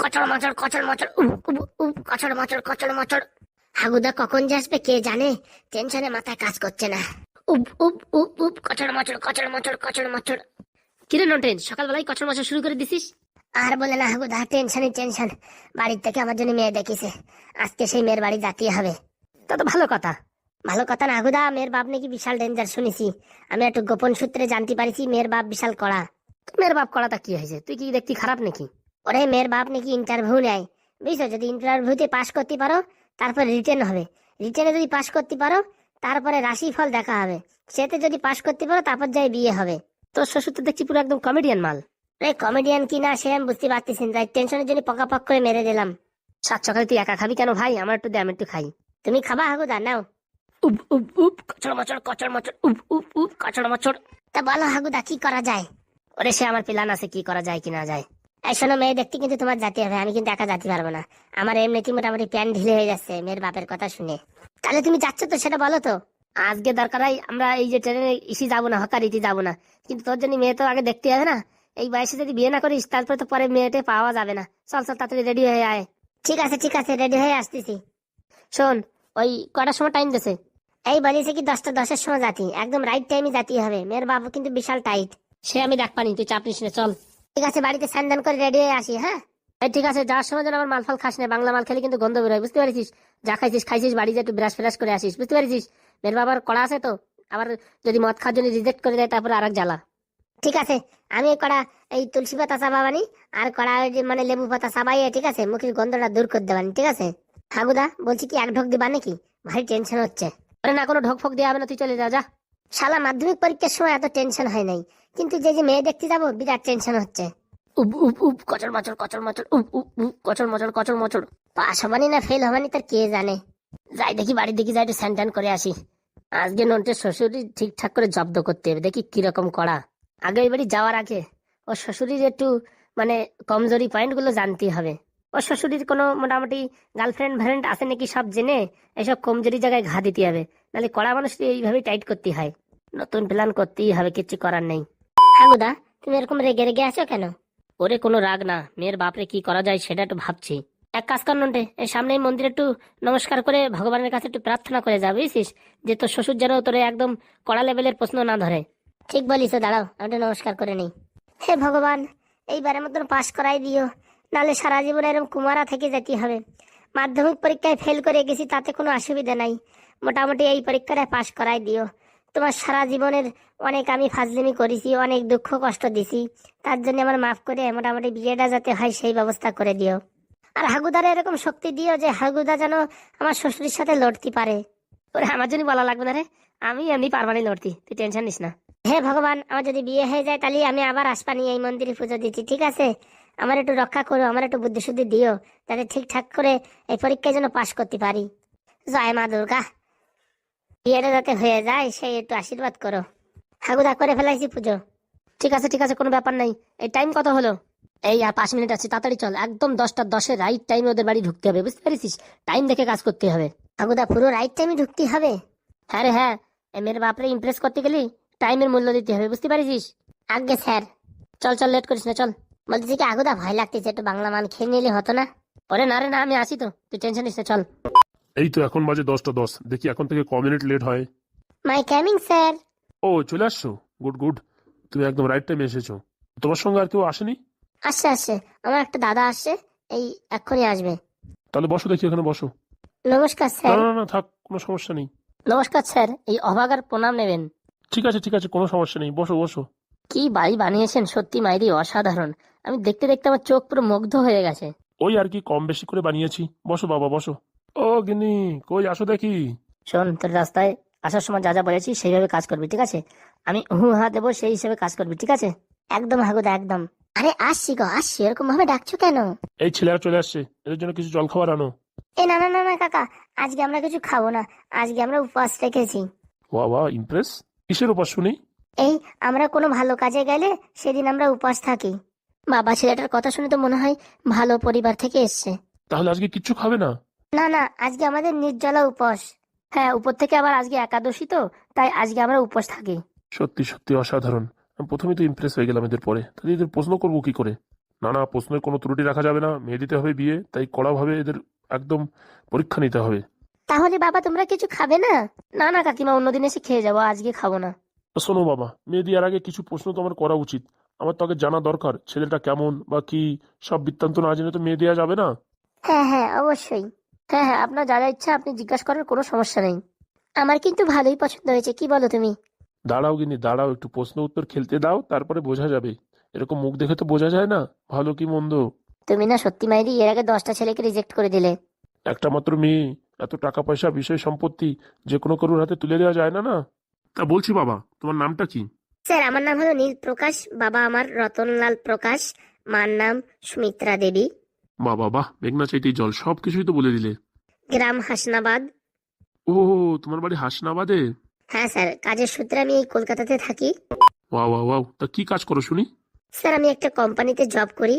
কচড় মচড় কচড় মচড় কচড় মচড় কচড় মচড়। হাগুদা কখন যে আসবে কে জানে, টেনশনে মাথায় কাজ করছে না। উপ উপ উপ উপ কচড় মচড় কচড় মচড় কচড় মচড়। কিরে নটেন, সকালবেলায় কচর মচা শুরু করে দিছিস? আর বলে না হাগুদা, টেনশনই টেনশন। বাড়ির থেকে আমার জন্য মেয়ে দেখিছে, আজকে সেই মেয়ের বাড়ি যেতেই হবে। তা তো ভালো কথা। ভালো কথা না হাগুদা, মেয়ের বাপ নাকি বিশাল ডেঞ্জার শুনেছি। আমি একটু গোপন সূত্রে জানতে পারিছি মেয়ের বাপ বিশাল কড়া। মেয়ের বাপ করাটা কি হয়েছে? তুই কি দেখতে খারাপ নাকি? ওরে মেয়ের বাপ নাকি ইন্টারভিউ নেয়, বুঝছো? যদি ইন্টারভিউতে পাশ করতে পারো তারপর রিটেন হবে, রিটেনে যদি পাশ করতে পারো তারপরে রাশিফল দেখা হবে, সেতে যদি পাশ করতে পারো তারপর যাই বিয়ে হবে। তোর শ্বশুর তো দেখছি পুরো একদম কমেডিয়ান মাল। আরে কমেডিয়ান কি না সে আমি বুঝতে পারতেছি না, তাই টেনশনের জন্য পকাপক করে মেরে দিলাম। সাত সকালে তুই একা খাবি কেন ভাই? আমার একটু দে, আমি একটু খাই। তুমি খাবা হাগুদা? নাও। উপ উপ উপ কচর মচর কচর মচর উপ উপ উপ কচর মচর। তা বলো হাগুদা কি করা যায়? ওরে সে আমার প্ল্যান আছে, কি করা যায় কি না যায়। এই শোনো, মেয়ে দেখতে কিন্তু তোমার যেতে হবে, আমি কিন্তু একা যেতে পারবো না। আমার এমনিতেই মোটামুটি প্যান ঢিলে হয়ে যাচ্ছে মেয়ের বাপের কথা শুনে। তাহলে তুমি যাচ্ছ তো সেটা বলো তো। আজকে দরকার হয় আমরা এই যে ট্রেনে ইসি যাবো না, হকারিটি যাবো না, কিন্তু তোর জন্য মেয়ে তো আগে দেখতে হবে না। এই বয়সে যদি বিয়ে না করিস তারপরে তো পরে মেয়েটে পাওয়া যাবে না। চল চল তাড়াতাড়ি রেডি হয়ে আয়। ঠিক আছে ঠিক আছে, রেডি হয়ে আসতেছি। শোন, ওই কটার সময় টাইম দিছে? এই বলিছে কি 10টা 10-এর সময় যাতি, একদম রাইট টাইমে যাতে হবে। মেয়ের বাবা কিন্তু বিশাল টাইট। সে আমি দেখ পানি, তুই চাপ নিস না, চল। ঠিক আছে, বাড়িতে স্নান করে রেডি হয়ে আসি। হ্যাঁ এই ঠিক আছে, যাওয়ার সময় যেন আমার মাল ফাল খাস না, বাংলা মাল খেলে কিন্তু গন্ধ বেরোয়, বুঝতে পারছিস? যা খাইছিস খাইছিস, বাড়ি যে একটু ব্রাশ ফ্রাশ করে আসিস, বুঝতে পারছিস? মেয়ের বাবার কড়া আছে তো, আবার যদি মদ খাওয়ার জন্য রিজেক্ট করে দেয় তারপরে আরেক জ্বালা। ঠিক আছে, আমি কড়া এই তুলসী পাতা চাবাবানি আর কড়া ওই যে মানে লেবু পাতা চাবাইয়ে, ঠিক আছে, মুখের গন্ধটা দূর করে দেবানি। ঠিক আছে হাগুদা, বলছি কি এক ঢোক দিবা নাকি? ভারী টেনশন হচ্ছে। আরে না, কোনো ঢোক ফোক দেওয়া হবে না, তুই চলে যা যা। শালা মাধ্যমিক পরীক্ষার সময় এত টেনশন হয় নাই, কিন্তু যে যে মেয়ে দেখতে যাবো বিরাট টেনশন হচ্ছে। উপ উপ উপ কচর মচর কচর মচর উপ উপ উপ কচর মচর কচর মচর। পাস হবানি না ফেল হবানি তার কে জানে। যাই দেখি বাড়ির দিকে, যাই একটু স্যান ট্যান করে আসি। আজকে নন্টের শ্বশুরি ঠিকঠাক করে জব্দ করতে হবে, দেখি কিরকম করা। আগে ওই বাড়ি যাওয়ার আগে ওর শ্বশুরির একটু মানে কমজোরি পয়েন্ট গুলো জানতে হবে। ওর শ্বশুরির কোনো মোটামুটি গার্লফ্রেন্ড ফ্রেন্ড আছে নাকি সব জেনে এইসব কমজোরি জায়গায় ঘা দিতে হবে, নাহলে কড়া মানুষ এইভাবেই টাইট করতে হয়। নতুন প্ল্যান করতেই হবে, কিচ্ছু করার নেই। হাগুদা, তুমি এরকম রেগে রেগে আছো কেন? ওরে কোনো রাগ না, মেয়ের বাপরে কি করা যায় সেটা একটু ভাবছি। এক কাজ কর নন্টে, এই সামনে মন্দিরে একটু নমস্কার করে ভগবানের কাছে একটু প্রার্থনা করে যা, বুঝছিস? যে তোর শ্বশুর যেন তোরে একদম কড়া লেভেলের প্রশ্ন না ধরে। ঠিক বলিস, দাঁড়াও আমি একটু নমস্কার করে নেই। হে ভগবান, এইবারের মতন পাশ করাই দিও, নাহলে সারা জীবন এরকম কুমারা থেকে যেতে হবে। মাধ্যমিক পরীক্ষায় ফেল করে গেছি, তাতে কোনো অসুবিধা নাই, মোটামুটি এই পরীক্ষাটা পাশ করাই দিও। তোমার সারা জীবনের অনেক আমি ফাজলিমি করেছি, অনেক দুঃখ কষ্ট দিছি, তার জন্য আমার মাফ করে মোটামুটি বিয়েটা যাতে হয় সেই ব্যবস্থা করে দিও। আর হাগুদারে এরকম শক্তি দিও যে হাগুদা যেন আমার শ্বশুরের সাথে লড়তে পারে। ওরে আমার জন্য বলা লাগবে না রে, আমি এমনি পারবানি লড়তি, তুই টেনশন নিস না। হে ভগবান, আমার যদি বিয়ে হয়ে যায় তাহলে আমি আবার আসপানি এই মন্দিরে পুজো দিচ্ছি, ঠিক আছে? আমার একটু রক্ষা করো, আমার একটু বুদ্ধি শুদ্ধি দিও, যাতে ঠিকঠাক করে এই পরীক্ষায় যেন পাশ করতে পারি। জয় মা দুর্গা, বিয়েটা যাতে হয়ে যায় সেই একটু আশীর্বাদ করো। হাগুদা করে ফেলাইছি পুজো। ঠিক আছে ঠিক আছে, কোনো ব্যাপার নাই। এই টাইম কত হলো? এই আর 5 মিনিট আছে, তাড়াতাড়ি চল, একদম 10টা 10-এ রাইট টাইমে ওদের বাড়ি ঢুকতে হবে, বুঝতে পারিস? টাইম দেখে কাজ করতে হবে। হাগুদা পুরো রাইট টাইমে ঢুকতে হবে? হ্যাঁ রে হ্যাঁ, মেয়ের বাপরে ইমপ্রেস করতে গেলি টাইমের মূল্য দিতে হবে, বুঝতে পারিস? আজ্ঞে স্যার। চল চল, লেট করিস না, চল। বলতেছি কি হাগুদা, ভয় লাগতেছে, একটু বাংলা মান খেয়ে নিলে হতো না? ওরে না রে না, আমি আসি তো, তুই টেনশন নিস না, চল। এই তো এখন বাজে 10টা 10, দেখি এখন থেকে ক মিনিট লেট হয়। মাই কামিং স্যার। ও চলে আসছো, গুড গুড, তুমি একদম রাইট টাইমে এসেছো। তোমার সঙ্গে আর কেউ আসেনি? আসছে আসছে, আমার একটা দাদা আসছে, এই এক্ষুনি আসবে। তাহলে বসো, দেখি এখানে বসো। নমস্কার না স্যার। না না, থাক, কোনো সমস্যা নেই। নমস্কার স্যার, এই অভাগার প্রণাম নেবেন। ঠিক আছে ঠিক আছে, কোনো সমস্যা নেই, বসো বসো। কি বাড়ি বানিয়েছেন সত্যি মাইরি অসাধারণ, আমি দেখতে দেখতে আমার চোখ পুরো মুগ্ধ হয়ে গেছে। ওই আর কি, কম বেশি করে বানিয়েছি, বসো বাবা বসো। ও গিন্নি, কই আসো দেখি। শোন, তোর রাস্তায় আসার সময় যা যা বলেছি সেইভাবে কাজ করবি, ঠিক আছে? আমি হু হা দেবো, সেই হিসেবে কাজ করবি, ঠিক আছে? একদম হাগুদা একদম। আরে আসছি গো আসছি, এরকম ভাবে ডাকছো কেন? এই ছেলেরা চলে আসছে, এদের জন্য কিছু জল খাবার আনো। এ না না না না কাকা, আজকে আমরা কিছু খাবো না, আজকে আমরা উপবাস রেখেছি। ওয়া ওয়া, ইমপ্রেস। কিসের উপর শুনি? এই আমরা কোনো ভালো কাজে গেলে সেদিন আমরা উপবাস থাকি। বাবা, ছেলেটার কথা শুনে তো মনে হয় ভালো পরিবার থেকে এসছে। তাহলে আজকে কিচ্ছু খাবে না? না না, আজকে আমাদের নির্জলা উপবাস। হ্যাঁ, উপর থেকে আবার আজকে একাদশী তো, তাই আজকে আমরা উপোস থাকি। সত্যি সত্যি অসাধারণ। আমি প্রথমেই তো ইমপ্রেস হয়ে গেলাম এদের পরে, তাহলে এদের প্রশ্ন করবো কি করে? না না, প্রশ্নে কোনো ত্রুটি রাখা যাবে না, মেয়ে দিতে হবে বিয়ে, তাই কড়াভাবে এদের একদম পরীক্ষা নিতে হবে। তাহলে বাবা তোমরা কিছু খাবে না? না না কাকিমা, অন্যদিন এসে খেয়ে যাবো, আজকে খাবো না। শোনো বাবা, মেয়ে দেওয়ার আগে কিছু প্রশ্ন তোমার করা উচিত। আমার তো আগে জানা দরকার ছেলেটা কেমন বা কি, সব বৃত্তান্ত না জেনে তো মেয়ে দেওয়া যাবে না। হ্যাঁ হ্যাঁ অবশ্যই। হ্যাঁ হ্যাঁ, আপনার যা যা ইচ্ছা আপনি জিজ্ঞাসা করার, কোনো সমস্যা নেই। আমার কিন্তু ভালোই পছন্দ হয়েছে, কি বলো তুমি? দাঁড়াও গিনি দাঁড়াও, একটু প্রশ্ন উত্তর খেলতে দাও, তারপরে বোঝা যাবে। এরকম মুখ দেখে তো বোঝা যায় না ভালো কি মন্দ। তুমি না সত্যি মাইরি এর আগে 10টা ছেলেকে রিজেক্ট করে দিলে। একটা মাত্র মেয়ে, এত টাকা পয়সা বিষয় সম্পত্তি যে কোনো কারোর হাতে তুলে দেওয়া যায় না না। তা বলছি বাবা, তোমার নামটা কি? স্যার আমার নাম হলো নীল প্রকাশ, বাবা আমার রতনলাল প্রকাশ, মার নাম সুমিত্রা দেবী। বাবা বাহ, মেঘনা চাইতেই জল, সব কিছুই তো বলে দিলে। গ্রাম হাসনাবাদ। ও, তোমার বাড়ি হাসনাবাদে? হ্যাঁ স্যার, কাজের সূত্রে আমি এই কলকাতাতে থাকি। ওয়াও ওয়াও ওয়াও, তা কি কাজ করো শুনি? স্যার আমি একটা কোম্পানিতে জব করি।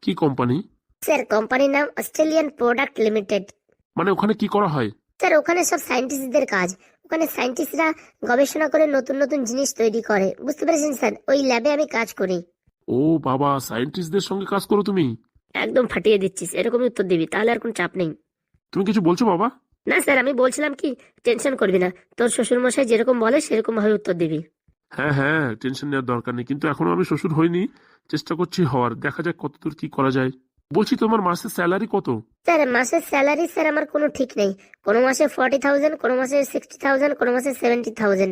কি কোম্পানি? স্যার কোম্পানির নাম অস্ট্রেলিয়ান প্রোডাক্ট লিমিটেড। মানে ওখানে কি করা হয়? স্যার ওখানে সব সায়েন্টিস্টদের কাজ। ওখানে সায়েন্টিস্টরা গবেষণা করে নতুন নতুন জিনিস তৈরি করে, বুঝতে পেরেছেন স্যার? ওই ল্যাবে আমি কাজ করি। ও বাবা, সায়েন্টিস্টদের সঙ্গে কাজ করো তুমি? একদম ফাটিয়ে দিচ্ছিস, এরকমই উত্তর দিবি, তাহলে আর কোনো চাপ নেই। তুমি কিছু বলছো বাবা? না স্যার, আমি বলছিলাম কি, টেনশন করবি না, তোর শ্বশুর মশাই যেরকম বলে সেরকম ভাবে উত্তর দিবি। হ্যাঁ হ্যাঁ, টেনশন নেওয়ার দরকার নেই, কিন্তু এখনো আমি শ্বশুর হইনি, চেষ্টা করছি হওয়ার, দেখা যাক কতদূর কি করা যায়। বলছি তোমার মাসের স্যালারি কত? স্যার মাসের স্যালারি স্যার আমার কোনো ঠিক নেই। কোনো মাসে 40,000, কোনো মাসে 60,000, কোনো মাসে 70,000।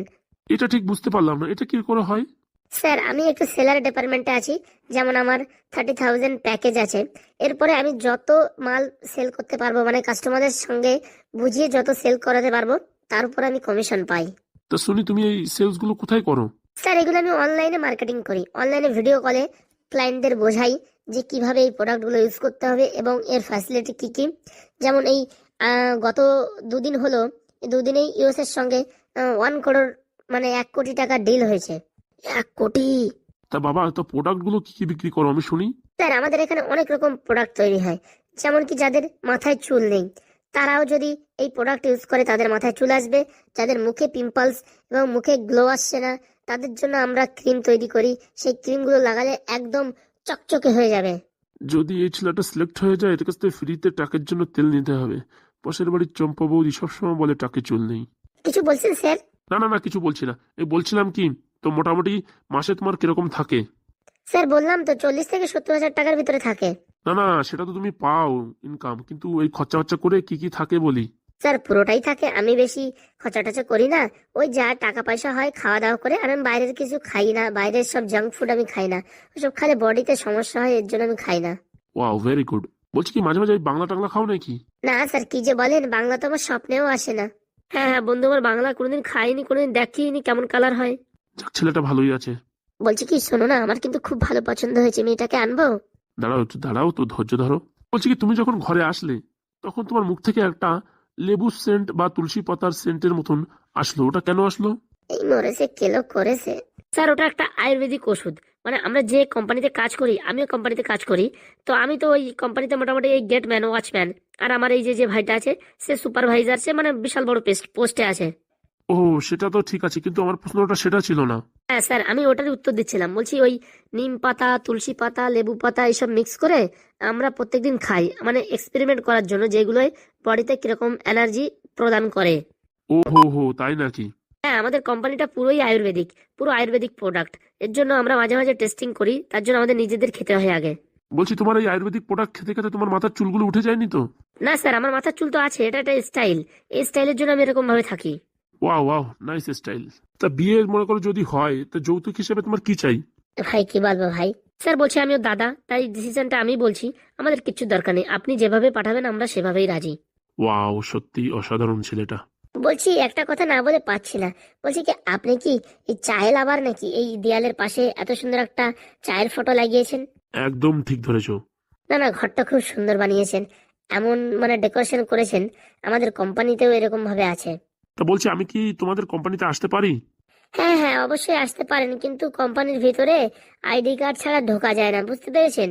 এটা ঠিক বুঝতে পারলাম না, এটা কি করে হয়? স্যার আমি একটু সেলার ডিপার্টমেন্টে আছি। যেমন আমার 30,000 প্যাকেজ আছে। এরপরে আমি যত মাল সেল করতে পারবো, মানে কাস্টমারদের সঙ্গে বুঝিয়ে যত সেল করাতে পারবো, তার উপর আমি কমিশন পাই। তা শুনি তুমি এই সেলস গুলো কোথায় করো? স্যার এগুলো আমি অনলাইনে মার্কেটিং করি। অনলাইনে ভিডিও কলে ক্লায়েন্টদের বোঝাই যে কিভাবে এই প্রোডাক্টগুলো ইউজ করতে হবে এবং এর ফ্যাসিলিটি কি কি। যেমন এই গত দুদিন হলো, এই দুদিনেই ইউএস এর সঙ্গে 1 করোড়, মানে 1 কোটি টাকা ডিল হয়েছে। 1 কোটি! তা বাবা, তো প্রোডাক্ট গুলো কি কি বিক্রি করো আমি শুনি? স্যার আমাদের এখানে অনেক রকম প্রোডাক্ট তৈরি হয়। যেমন কি যাদের মাথায় চুল নেই, তারাও যদি এই প্রোডাক্ট ইউজ করে তাদের মাথায় চুল আসবে। যাদের মুখে পিম্পলস এবং মুখে গ্লো আসছে না, তাদের জন্য আমরা ক্রিম তৈরি করি। সেই ক্রিমগুলো লাগালে একদম চকচকে হয়ে যাবে। যদি এই ছেলেটা সিলেক্ট হয়ে যায়, এর কাছ থেকে ফ্রিতে টাকের জন্য তেল নিতে হবে। পাশের বাড়ির চম্পা বৌদি সবসময় বলে টাকে চুল নেই। কিছু বলছেন স্যার? না না না, কিছু বলছি না, এই বলছিলাম কি, তো মোটামুটি মাসে তোমার কিরকম থাকে? স্যার বললাম তো 40 থেকে 70,000 টাকার ভিতরে থাকে। না না, সেটা তো তুমি পাও ইনকাম, কিন্তু এই খরচা খরচা করে কি কি থাকে বলি। স্যার পুরোটাই থাকে, আমি বেশি খরচা টচা করি না। ওই যা টাকা পয়সা হয় খাওয়া দাওয়া করে, আর আমি বাইরের কিছু খাই না, বাইরের সব জাঙ্ক ফুড আমি খাই না। ওসব খালে বডিতে সমস্যা হয়, এর জন্য আমি খাই না। Wow, very good. বলছি কি, মাঝে মাঝে এই বাংলা টাংলা খাও নাকি? না স্যার, কি যে বলেন, বাংলা তো আমার স্বপ্নেও আসে না। হ্যাঁ হ্যাঁ বন্ধু, আমার বাংলা কোনোদিন খাইনি, কোনোদিন দেখিনি কেমন কালার হয়। যাক, ছেলেটা ভালোই আছে। বলছি কি, শোনো না, আমার কিন্তু খুব ভালো পছন্দ হয়েছে, মেয়েটাকে আনবো। দাঁড়াও একটু দাঁড়াও তো, ধৈর্য ধরো। বলছি কি, তুমি যখন ঘরে আসলে তখন তোমার মুখ থেকে একটা লেবু সেন্ট বা তুলসী পাতার সেন্টের মতন আসলো, ওটা কেন আসলো? এই মরেছে, কেলো করেছে। স্যার ওটা একটা আয়ুর্বেদিক ওষুধ। মানে আমরা যে কোম্পানিতে কাজ করি, আমিও কোম্পানিতে কাজ করি, তো আমি তো ওই কোম্পানিতে মোটামুটি এই গেটম্যান, ওয়াচম্যান, আর আমার এই যে যে ভাইটা আছে সে সুপারভাইজার, সে মানে বিশাল বড় পোস্টে আছে। ও, সেটা তো ঠিক আছে, কিন্তু আমার প্রশ্নটা সেটা ছিল না। হ্যাঁ স্যার, আমি ওটারই উত্তর দিচ্ছিলাম। বলছি ওই নিম পাতা, তুলসী পাতা, লেবু পাতা এইসব মিক্স করে আমরা প্রত্যেকদিন খাই, মানে এক্সপেরিমেন্ট করার জন্য, যেগুলোই বডিতে কিরকম এনার্জি প্রদান করে। ও হো হো, তাই নাকি? হ্যাঁ, আমাদের কোম্পানিটা পুরোই আয়ুর্বেদিক, পুরো আয়ুর্বেদিক প্রোডাক্ট। এর জন্য আমরা মাঝে মাঝে টেস্টিং করি, তার জন্য আমাদের নিজেদের খেতে হয় আগে। বলছি, তোমার এই আয়ুর্বেদিক প্রোডাক্ট খেতে খেতে তোমার মাথার চুলগুলো উঠে যায়নি তো? না স্যার, আমার মাথার চুল তো আছে, এটা একটা স্টাইল। এই স্টাইলের জন্য আমি এরকম ভাবে থাকি। Wow wow, nice style. তা বিয়ে মনে করো যদি হয়, তা যৌতুক হিসেবে তোমার কি চাই? ভাই কি বলবো ভাই। স্যার বলছি আমি ওর দাদা, তাই ডিসিশনটা আমি বলছি। আমাদের কিচ্ছু দরকার নেই, আপনি যেভাবে পাঠাবেন আমরা সেভাবেই রাজি। ওয়াও, সত্যি অসাধারণ ছেলেটা। বলছি একটা কথা না বলে পাচ্ছি না। বলছি কি, আপনি কি এই চায়ের আবার নাকি এই দেয়ালের পাশে এত সুন্দর একটা চায়ের ফটো লাগিয়েছেন? একদম ঠিক ধরেছো। না না, ঘরটা খুব সুন্দর বানিয়েছেন। এমন মানে ডেকোরেশন করেছেন, আমাদের কোম্পানিতেও এরকম ভাবে আছে। তা বলছি, আমি কি তোমাদের কোম্পানিতে আসতে পারি? হ্যাঁ হ্যাঁ অবশ্যই আসতে পারেন, কিন্তু কোম্পানির ভিতরে আইডি কার্ড ছাড়া ঢোকা যায় না, বুঝতে পেরেছেন?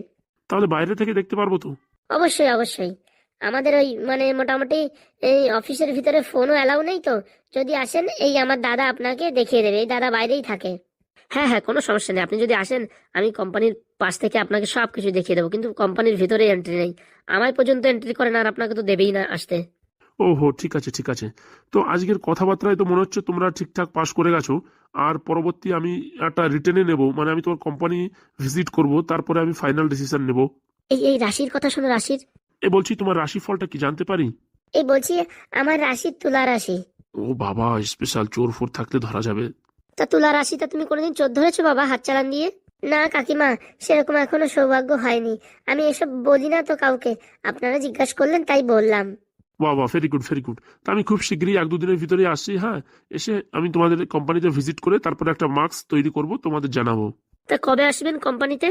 তাহলে বাইরে থেকে দেখতে পারবো তো? অবশ্যই অবশ্যই। আমাদের ওই মানে মোটামুটি এই অফিসের ভিতরে ফোনও অ্যালাউ নেই তো। যদি আসেন, এই আমার দাদা আপনাকে দেখিয়ে দেবে, এই দাদা বাইরেই থাকে। হ্যাঁ হ্যাঁ, কোনো সমস্যা নেই, আপনি যদি আসেন আমি কোম্পানির পাশ থেকে আপনাকে সবকিছু দেখিয়ে দেবো, কিন্তু কোম্পানির ভিতরে এন্ট্রি নেই, আমায় পর্যন্ত এন্ট্রি করেন আর আপনাকে তো দেবেই না আসতে। ওহো, ঠিক আছে ঠিক আছে। তো আজকের কথাবার্তায় তো মনে হচ্ছে তোমরা ঠিকঠাক পাস করে গেছো। আর পরবর্তী আমি একটা রিটেনে নেব, মানে আমি তোমার কোম্পানি ভিজিট করব, তারপরে আমি ফাইনাল ডিসিশন নেব। এই রাশির কথা শোনো, রাশির। বলছি তোমার রাশিফলটা কি জানতে পারি? এই বলছি, আমার রাশির তুলা রাশি। ও বাবা, স্পেশাল চোর ফোর থাকলে ধরা যাবে। তা তুলা রাশিটা তুমি কোনোদিন চোর ধরেছো বাবা হাত চালান দিয়ে? না কাকিমা, সেরকম এখনো সৌভাগ্য হয়নি। আমি এসব বলি না তো কাউকে, আপনারা জিজ্ঞাসা করলেন তাই বললাম। বাবা, ভেরি গুড ভেরি গুড। তা আমি খুব শীঘ্রই 1-2 দিনের ভিতরে আসছি, হ্যাঁ। এসে আমি তোমাদের কোম্পানিতে ভিজিট করে তারপরে একটা মার্কস তৈরি করব, তোমাদের জানাবো। তা কবে আসবেন কোম্পানিতে?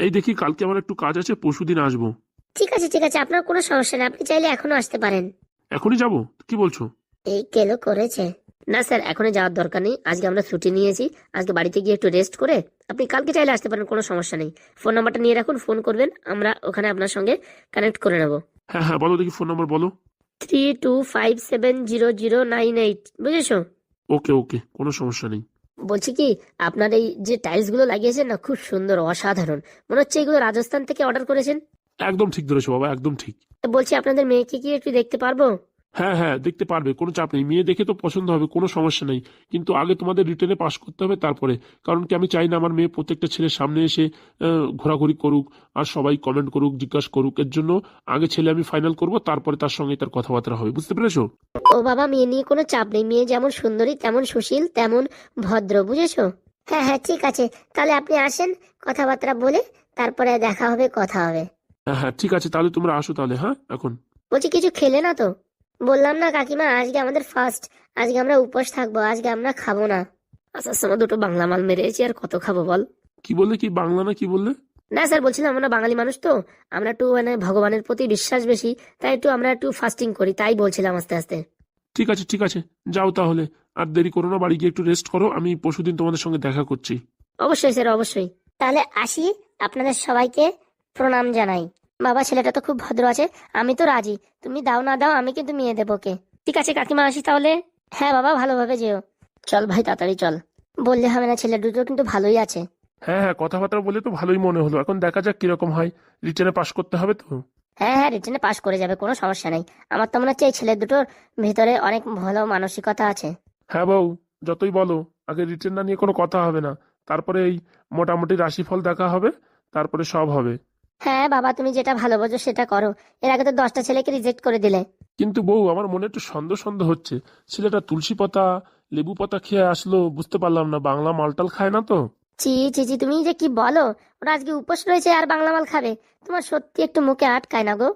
এই দেখি, কালকে আমার একটু কাজ আছে, পরশুদিন আসবো। ঠিক আছে ঠিক আছে, আপনার কোনো সমস্যা নেই, আপনি চাইলে এখনো আসতে পারেন। এখনই যাবো? কি বলছো? এই কেলো করেছে। না স্যার, এখনই যাওয়ার দরকার নেই, আজকে আমরা ছুটি নিয়েছি, আজকে বাড়িতে গিয়ে একটু রেস্ট করে আপনি কালকে চাইলে আসতে পারেন, কোনো সমস্যা নেই। ফোন নাম্বারটা নিয়ে রাখুন, ফোন করবেন, আমরা ওখানে আপনার সঙ্গে কানেক্ট করে নেবো। হ্যাঁ হ্যাঁ, বলো দেখি, ফোন নাম্বার বলো। 32570098, বুঝেছো? ওকে ওকে, কোনো সমস্যা নেই। বলছি কি, আপনার এই যে টাইলস গুলো লাগিয়েছেন না, খুব সুন্দর, অসাধারণ, মনে হচ্ছে এগুলো রাজস্থান থেকে অর্ডার করেছেন। একদম ঠিক ধরেছো বাবা, একদম ঠিক। বলছি আপনাদের মেয়েকে কি একটু দেখতে পারবো? হ্যাঁ হ্যাঁ, দেখতে পারবে, কোনো চাপ নেই। মেয়ে দেখে তো পছন্দ হবে, কোনো সমস্যা নেই। কিন্তু আগে তোমাদের রিটেনে পাস করতে হবে তারপরে। কারণ কি, আমি চাই না আমার মেয়ে প্রত্যেকটা ছেলের সামনে এসে ঘোরাঘুরি করুক আর সবাই কমেন্ট করুক, জিজ্ঞাসা করুক। এর জন্য আগে ছেলে আমি ফাইনাল করব, তারপরে তার সঙ্গে তার কথাবার্তা হবে, বুঝতে পেরেছো? ও বাবা, মেয়ে নিয়ে কোনো চাপ নেই, মেয়ে যেমন সুন্দরী তেমন সুশীল তেমন ভদ্র, বুঝেছো? হ্যাঁ হ্যাঁ ঠিক আছে, তাহলে আপনি আসেন, কথাবার্তা বলে তারপরে দেখা হবে, কথা হবে। হ্যাঁ হ্যাঁ ঠিক আছে, তাহলে তোমরা আসো তাহলে, হ্যাঁ এখন। বলছি কিছু খেলে না তো? বললাম না কাকিমা, আজকে আমাদের ফার্স্ট, আজকে আমরা উপোস থাকবো, আজকে আমরা খাবো না। আসার সময় দুটো বাংলা মাল মেরেছি, আর কত খাবো বল। কি বললে? কি বাংলা না কি বললে? না স্যার, বলছিলাম আমরা বাঙালি মানুষ তো, আমরা একটু মানে ভগবানের প্রতি বিশ্বাস বেশি, তাই একটু আমরা একটু ফাস্টিং করি, তাই বলছিলাম আস্তে আস্তে। ঠিক আছে ঠিক আছে, যাও তাহলে। আর দেরি করো না, বাড়ি গিয়ে একটু রেস্ট করো, আমি পরশুদিন তোমাদের সঙ্গে দেখা করছি। অবশ্যই স্যার, অবশ্যই। তাহলে আসি, আপনাদের সবাইকে প্রণাম জানাই। বাবা, ছেলেটা তো খুব ভদ্র আছে, আমি তো রাজি, তুমি দাও না দাও আমি কিন্তু মেয়ে দেবো কে। ঠিক আছে কাকিমা, আসি তাহলে। হ্যাঁ বাবা, ভালোভাবে যেও। চল ভাই, তাড়াতাড়ি চল। বললে হবে না, ছেলে দুটো কিন্তু ভালোই আছে। হ্যাঁ হ্যাঁ, কথাবার্তা বলে তো ভালোই মনে হলো। এখন দেখা যাক কিরকম হয়, রিটেনে পাস করতে হবে তো। হ্যাঁ হ্যাঁ, রিটেনে পাস করে যাবে, কোনো সমস্যা নেই। আমার তো মনে হচ্ছে এই ছেলে দুটোর ভিতরে অনেক ভালো মানসিকতা আছে। হ্যাঁ বউ, যতই বলো, আগে রিটেন না নিয়ে কোনো কথা হবে না। তারপরে এই মোটামুটি রাশিফল দেখা হবে, তারপরে সব হবে। হ্যাঁ বাবা, তুমি যেটা ভালো বোঝো সেটা করো, এর আগে তো 10টা ছেলেকে রিজেক্ট করে দিলে। কিন্তু বউ, আমার মনে একটু সন্দেহ সন্দেহ হচ্ছে। ছেলেটা তুলসী পাতা লেবু পাতা খেয়ে আসলো, বুঝতে পারলাম না বাংলা মালটাল খায় না তো। ছি ছি ছি, তুমি যে কি বলো, ওরা আজকে উপোস রয়েছে আর বাংলা মাল খাবে? তোমার সত্যি একটু মুখে আটকায় না গো।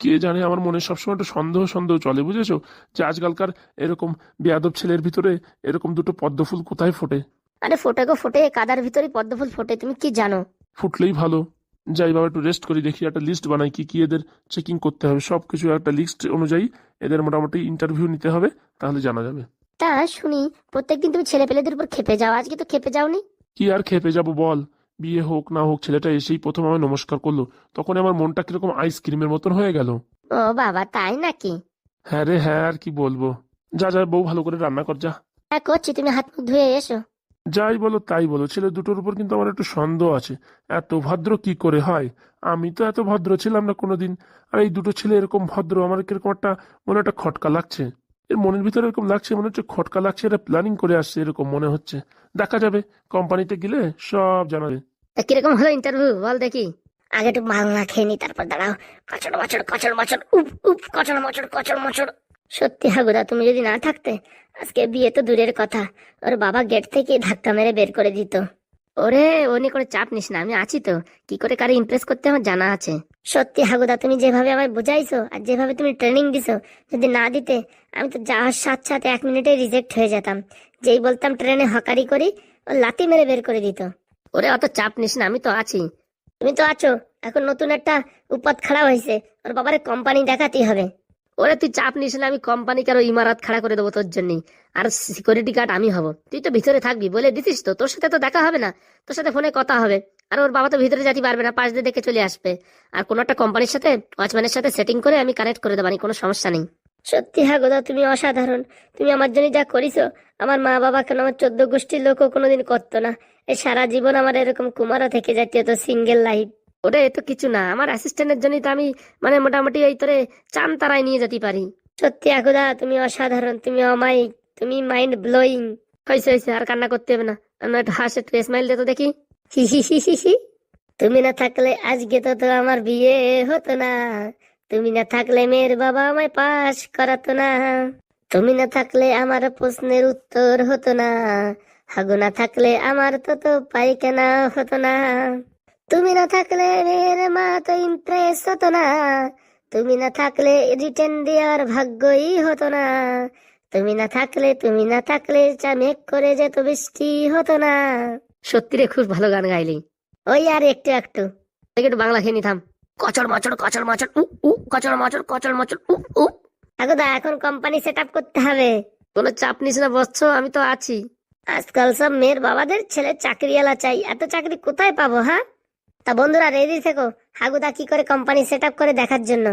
কে জানে, আমার মনে সবসময় একটু সন্দেহ সন্দেহ চলে, বুঝেছো? যে আজকালকার এরকম বেয়াদব ছেলের ভিতরে এরকম দুটো পদ্ম ফুল কোথায় ফোটে? আরে ফোটে গো ফোটে, কাদার ভিতরে পদ্ম ফুল ফোটে, তুমি কি জানো? ফুটলেই ভালো। যাই বাবা, একটু রেস্ট করি, দেখি একটা লিস্ট বানাই কি কি এদের চেকিং করতে হবে, সবকিছু একটা লিস্ট অনুযায়ী এদের মোটামুটি ইন্টারভিউ নিতে হবে, তাহলে জানা যাবে। তা শুনি, প্রত্যেকদিন তুমি ছেলে পেলেদের উপর খেপে যাও, আজকে তো খেপে যাওনি। কি আর খেপে যাব বল? বিয়ে হোক না হোক, ছেলেটা এসেই প্রথম আমায় নমস্কার করলো, তখন আমার মনটা কিরকম আইসক্রিমের মতন হয়ে গেল। ও বাবা, তাই নাকি? হ্যাঁ রে হ্যাঁ, আর কি বলবো। যা যা বউ, ভালো করে রান্না কর যা। হ্যাঁ করছি, তুমি হাত মুখ ধুয়ে এসো। যাই বলো তাই বলো, ছেলে দুটোর উপর কিন্তু আমার একটু সন্দেহ আছে। এত ভদ্র কি করে হয়? আমি তো এত ভদ্র ছিলাম না কোনোদিন। আর এই দুটো ছেলে এরকম ভদ্র, আমার কিরকম একটা মনে একটা খটকা লাগছে। এর মনের ভিতরে এরকম লাগছে, মনে হচ্ছে খটকা লাগছে, এরা প্ল্যানিং করে আসছে, এরকম মনে হচ্ছে। দেখা যাবে, কোম্পানিতে গেলে সব জানাবে। তা কিরকম হলো ইন্টারভিউ বল দেখি। আগে একটু বাংলা খেয়ে নি, তারপর দাঁড়াও। কচড় মচড় কচড় মচড় উপ উপ, কচড় মচড় কচড় মচড়। সত্যি হাগুদা, তুমি যদি না থাকতে আজকে বিয়ে তো দূরের কথা, ওর বাবা গেট থেকে ধাক্কা মেরে বের করে দিত। ওরে, ও নিয়ে করে চাপ নিস না, আমি আছি তো, কি করে কারে ইমপ্রেস করতে আমার জানা আছে। সত্যি হাগুদা, তুমি যেভাবে আমায় বোঝাইছো আর যেভাবে তুমি ট্রেনিং দিছো, যদি না দিতে আমি তো যাওয়ার সাথে সাথে 1 মিনিটে রিজেক্ট হয়ে যেতাম। যেই বলতাম ট্রেনে হকারি করি, ও লাথি মেরে বের করে দিত। ওরে অত চাপ নিস না, আমি তো আছি। তুমি তো আছো, এখন নতুন একটা উপাত খাড়া হয়েছে, ওর বাবারে কোম্পানি দেখাতেই হবে। ওরে তুই চাপ নিস না, আমি কোম্পানিকে আরো ইমারত খাড়া করে দেবো তোর জন্য। আর সিকিউরিটি গার্ড আমি হব, তুই তো ভিতরে থাকবি, বলে দিতিস তো, তোর সাথে তো দেখা হবে না, তোর সাথে ফোনে কথা হবে। আর ওর বাবা তো ভিতরে যেতে পারবে না, পাশ দিয়ে দেখে চলে আসবে। আর কোনো একটা কোম্পানির সাথে ওয়াচম্যানের সাথে সেটিং করে আমি কানেক্ট করে দেবানি, কোনো সমস্যা নেই। সত্যি হাগুদা, তুমি অসাধারণ। তুমি আমার জন্য যা করিছো, আমার মা বাবা কেন, আমার 14 গোষ্ঠীর লোকও কোনোদিন করতো না। এ সারা জীবন আমার এরকম কুমারও থেকে যেতে হতো, সিঙ্গেল লাইফ। ওটা এত কিছু না, আমার অ্যাসিস্ট্যান্টের জন্যই তো আমি মানে মোটামুটি এই তোরে চান তারাই নিয়ে যেতে পারি। সত্যি আকুদা, তুমি অসাধারণ, তুমি অমায়িক, তুমি মাইন্ড ব্লোয়িং। হয়েছে হয়েছে, আর কান্না করতে হবে না। একটু হাসে, একটু স্মাইল দে তো দেখি। হি হি হি হি হি। তুমি না থাকলে আজকে তো আমার বিয়ে হতো না। তুমি না থাকলে মেয়ের বাবা আমায় পাস করাতো না। তুমি না থাকলে আমার প্রশ্নের উত্তর হতো না। হাগু না থাকলে আমার তো পায়খানা হতো না। তুমি না থাকলে মেয়ের মা তো ইমপ্রেস হতো না। তুমি না থাকলে রিটেন দেওয়ার ভাগ্যই হতো না। তুমি না থাকলে মেঘ করে যেত বৃষ্টি হতো না। সত্যি রে, খুব ভালো গান গাইলি। ওই আর একটু একটু। দেখি একটু বাংলা খেয়ে নিতাম। কচর মচর কচর মচর উ উ, কচর মচর উ উ। ঠাকুরদা, এখন কোম্পানি সেট আপ করতে হবে। কোনো চাপ নিস না বৎস, আমি তো আছি। আজকাল সব মেয়ের বাবাদের ছেলে চাকরিওয়ালা চাই, এত চাকরি কোথায় পাবো? হ্যাঁ, তা বন্ধুরা রেডি থেকো হাগুদা কি করে কোম্পানি সেট আপ করে দেখার জন্য।